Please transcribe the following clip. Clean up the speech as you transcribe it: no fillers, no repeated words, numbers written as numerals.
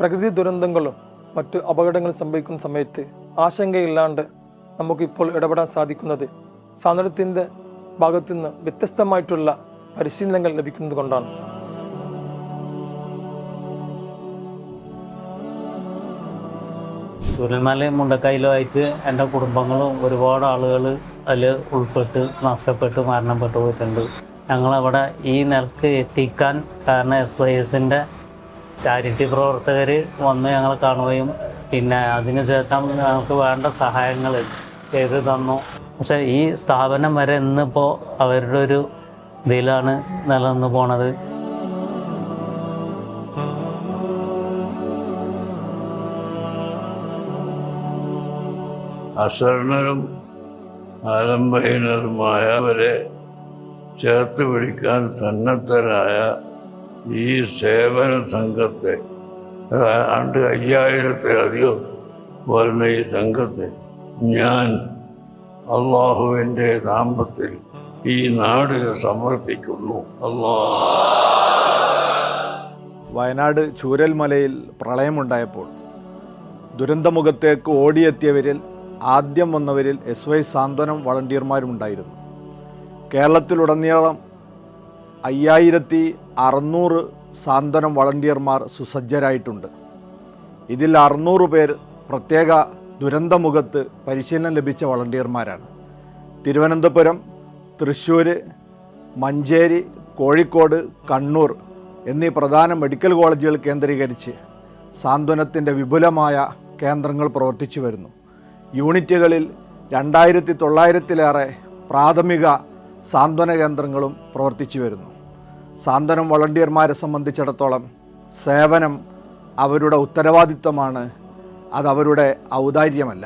പ്രകൃതി ദുരന്തങ്ങളും മറ്റു അപകടങ്ങളും സംഭവിക്കുന്ന സമയത്ത് ആശങ്കയില്ലാണ്ട് നമുക്കിപ്പോൾ ഇടപെടാൻ സാധിക്കുന്നത് സാന്ത്വനത്തിൻ്റെ ഭാഗത്തുനിന്ന് വ്യത്യസ്തമായിട്ടുള്ള പരിശീലനങ്ങൾ ലഭിക്കുന്നത് കൊണ്ടാണ്. ചൂരൽമലയും മുണ്ടക്കൈയിലുമായിട്ട് എൻ്റെ കുടുംബങ്ങളും ഒരുപാട് ആളുകൾ അതിൽ ഉൾപ്പെട്ട് നഷ്ടപ്പെട്ട് മരണപ്പെട്ടു പോയിട്ടുണ്ട്. ഞങ്ങളവിടെ ഈ നിലക്ക് എത്തിക്കാൻ കാരണം SYSൻ്റെ ചാരിറ്റി പ്രവർത്തകർ വന്ന് ഞങ്ങളെ കാണുകയും പിന്നെ അതിനുശേഷം ഞങ്ങൾക്ക് വേണ്ട സഹായങ്ങൾ ചെയ്തു തന്നു. പക്ഷേ ഈ സ്ഥാപനം വരെ ഇന്നിപ്പോൾ അവരുടെ ഒരു ഇതിലാണ് നിലനിന്ന് പോണത്. അശരണരും ആലംബഹീനരുമായവരെ ചേർത്ത് പിടിക്കാൻ സന്നദ്ധരായ ഈ സേവന സംഘത്തെ 5000-ത്തിലധികം വരുന്ന ഈ സംഘത്തെ ഞാൻ അള്ളാഹുവിൻ്റെ നാമത്തിൽ ഈ നാടിന് സമർപ്പിക്കുന്നു. വയനാട് ചൂരൽമലയിൽ പ്രളയമുണ്ടായപ്പോൾ ദുരന്തമുഖത്തേക്ക് ഓടിയെത്തിയവരിൽ ആദ്യം വന്നവരിൽ SY സാന്ത്വനം വളണ്ടിയർമാരുമുണ്ടായിരുന്നു. കേരളത്തിലുടനീളം 5600 സാന്ത്വനം വളണ്ടിയർമാർ സുസജ്ജരായിട്ടുണ്ട്. ഇതിൽ 600 പേർ പ്രത്യേക ദുരന്തമുഖത്ത് പരിശീലനം ലഭിച്ച വളണ്ടിയർമാരാണ്. തിരുവനന്തപുരം, തൃശ്ശൂർ, മഞ്ചേരി, കോഴിക്കോട്, കണ്ണൂർ എന്നീ പ്രധാന മെഡിക്കൽ കോളേജുകൾ കേന്ദ്രീകരിച്ച് സാന്ത്വനത്തിൻ്റെ വിപുലമായ കേന്ദ്രങ്ങൾ പ്രവർത്തിച്ചു വരുന്നു. യൂണിറ്റുകളിൽ 2900-ലേറെ പ്രാഥമിക സാന്ത്വന കേന്ദ്രങ്ങളും പ്രവർത്തിച്ചു വരുന്നു. സാന്ത്വനം വളണ്ടിയർമാരെ സംബന്ധിച്ചിടത്തോളം സേവനം അവരുടെ ഉത്തരവാദിത്തമാണ്, അതവരുടെ ഔദാര്യമല്ല.